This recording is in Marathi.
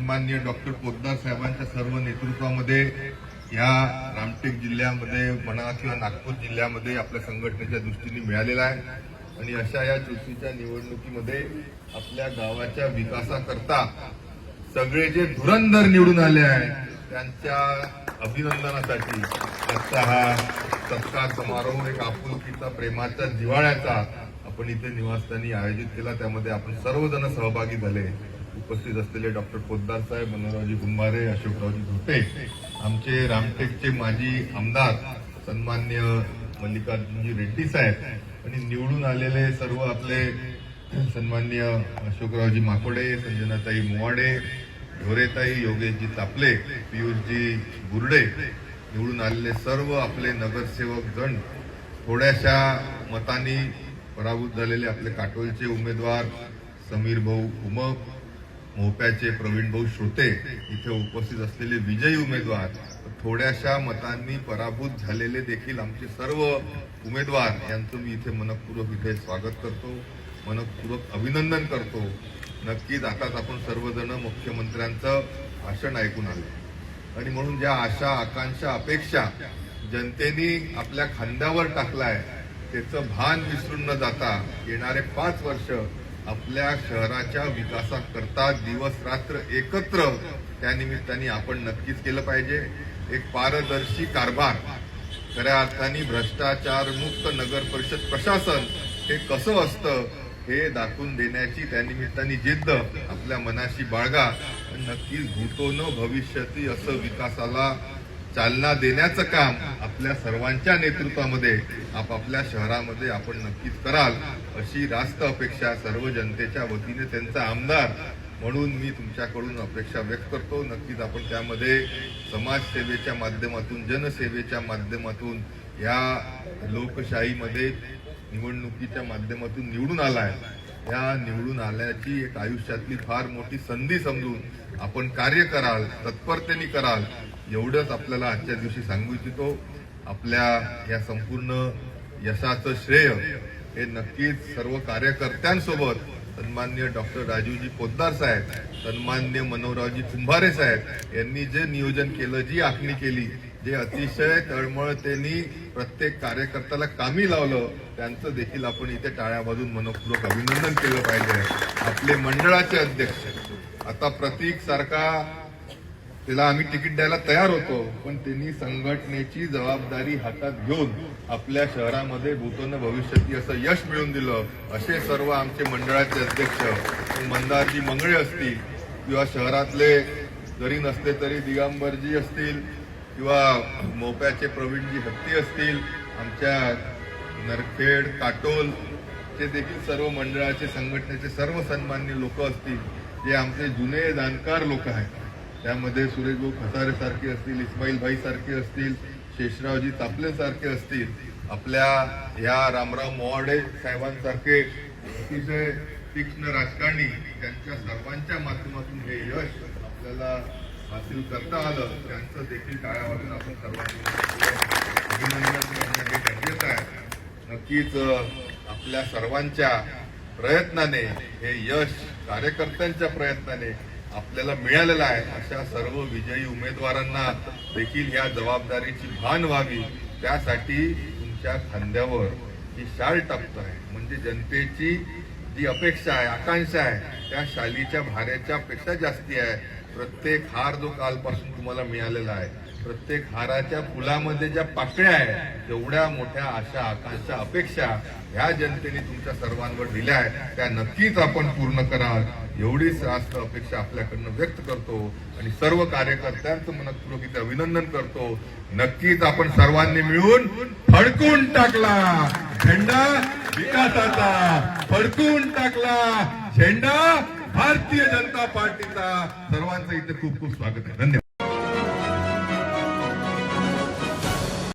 सन्माननीय डॉक्टर पोद्दार साहेबांच्या सर्व नेतृत्वामध्ये या रामटेक जिल्ह्यामध्ये म्हणा किंवा नागपूर जिल्ह्यामध्ये आपल्या संघटनेच्या दृष्टीने मिळालेला आहे। आणि अशा या चुरशीच्या निवडणुकीमध्ये आपल्या गावाच्या विकासाकरता सगळे जे धुरंधर निवडून आले आहेत त्यांच्या अभिनंदनासाठी आजचा हा सत्कार समारोह एक आपुलकीचा प्रेमाच्या जिव्हाळ्याचा आपण इथे निवासस्थानी आयोजित केला। त्यामध्ये आपण सर्वजण सहभागी झाले। उपस्थित असलेले डॉक्टर पोद्दार साहेब, मनोहररावजी कुंभारे, अशोकरावजी धोटे, आमचे रामटेकचे माजी आमदार सन्माननीय मल्लिकार्जुनजी रेड्डी साहेब आणि निवडून आलेले सर्व आपले सन्माननीय अशोकरावजी माकोडे, संजनाताई मोवाडे, ढोरेताई, योगेशजी तापले, पियुषजी बुर्डे, निवडून आलेले सर्व आपले नगरसेवक जण, थोड्याशा मतांनी पराभूत झालेले आपले काटोलचे उमेदवार समीर भाऊ उमप, मोहप्याचे प्रवीण भाऊ श्रोते, इथे उपस्थित असलेले विजयी उमेदवार, थोड्याशा मतांनी पराभूत झालेले देखील आमचे सर्व उमेदवार यांचं मी इथे मनपूर्वक इथे स्वागत करतो, मनपूर्वक अभिनंदन करतो। नक्कीच आताच आपण सर्वजण मुख्यमंत्र्यांचं भाषण ऐकून आलो आणि म्हणून ज्या आशा, आकांक्षा, अपेक्षा जनतेने आपल्या खांद्यावर टाकलाय त्याचं भान विसरून न जाता येणारे 5 वर्ष आपल्या शहराच्या विकासाकरता दिवस रात्र एकत्र त्यानिमित्ताने आपण नक्कीच केलं पाहिजे। एक पारदर्शी कारभार, खऱ्या अर्थाने भ्रष्टाचार मुक्त नगर परिषद प्रशासन हे कसं असतं हे दाखवून देण्याची त्यानिमित्ताने जिद्द आपल्या मनाशी बाळगा। नक्कीच भूतो न भविष्यती असं विकासाला चालना देण्याचं काम आपल्या सर्वांच्या नेतृत्वामध्ये आपापल्या शहरामध्ये आपण नक्कीच कराल अशी रास्त अपेक्षा सर्व जनतेच्या वतीने त्यांचा आमदार म्हणून मी तुमच्याकडून अपेक्षा व्यक्त करतो। नक्कीच आपण त्यामध्ये समाजसेवेच्या माध्यमातून, जनसेवेच्या माध्यमातून या लोकशाहीमध्ये निवडणुकीच्या माध्यमातून निवडून आलाय, या निवडून आल्याची एक आयुष्यातली फार मोठी संधी समजून आपण कार्य कराल, तत्परतेने कराल एवढंच आपल्याला आजच्या दिवशी सांगू इच्छितो। आपल्या या संपूर्ण यशाचं श्रेय हे नक्कीच सर्व कार्यकर्त्यांसोबत सन्माननीय डॉक्टर राजीवजी पोद्दार साहेब, सन्माननीय मनोहररावजी कुंभारे साहेब यांनी जे नियोजन केलं, जी आखणी केली, जे अतिशय तळमळतेने प्रत्येक कार्यकर्त्याला कामी लावलं, त्यांचं देखील आपण इथे टाळ्या वाजून मनपूर्वक अभिनंदन केलं पाहिजे। आपले मंडळाचे अध्यक्ष आता प्रतीक सारखा त्याला आम्ही तिकीट द्यायला तयार होतो, पण त्यांनी संघटनेची जबाबदारी हातात घेऊन आपल्या शहरामध्ये भूतोन भविष्यती असं यश मिळवून दिलं। असे सर्व आमचे मंडळाचे अध्यक्ष मंदारजी मंगळे असतील किंवा शहरातले जरी नसले तरी दिगंबरजी असतील किंवा मोप्याचे प्रवीणजी हत्ती असतील, आमच्या नरखेड, काटोलचे देखील सर्व मंडळाचे संघटनेचे सर्व सन्मान्य लोक असतील, जे आमचे जुने जाणकार लोक आहेत, त्यामध्ये सुरेशभाऊ खतारे सारखे असतील, इस्माईल भाई सारखे असतील, शेषरावजी तापले सारखे असतील, आपल्या या रामराव मोवाडे साहेबांसारखे अतिशय तीक्ष्ण राजकारणी, त्यांच्या सर्वांच्या माध्यमातून हे यश आपल्याला हासिल करता आलं, त्यांचं देखील टाळ्यावरून आपण सर्वांनी अभिनंदन करणं हे गरजेचं आहे। नक्कीच आपल्या सर्वांच्या प्रयत्नाने हे यश, कार्यकर्त्यांच्या प्रयत्नाने आपल्याला मिळालेलं आहे। अशा सर्व विजयी उमेदवारांना देखील या जबाबदारीची भान व्हावी, त्यासाठी तुमच्या खांद्यावर ही शाल टाकतो आहे, म्हणजे जनतेची जी अपेक्षा आहे, आकांक्षा आहे, त्या शालीच्या भाऱ्याच्या पेक्षा जास्ती आहे। प्रत्येक हार जो कालपासून तुम्हाला मिळालेला आहे, प्रत्येक हाराच्या फुलामध्ये ज्या पाकळ्या आहेत, जेवढ्या मोठ्या आशा, आकांक्षा, अपेक्षा ह्या जनतेने तुमच्या सर्वांवर दिल्या आहेत, त्या नक्कीच आपण पूर्ण कराल एवढीच रास्त अपेक्षा आपल्याकडनं व्यक्त करतो आणि सर्व कार्यकर्त्यांचं मनपूर्वक इथे अभिनंदन करतो। नक्कीच आपण सर्वांनी मिळून फडकून टाकला झेंडा विकासाचा, फडकून टाकला झेंडा भारतीय जनता पार्टीचा। सर्वांचं इथे खूप खूप स्वागत आहे। धन्यवाद।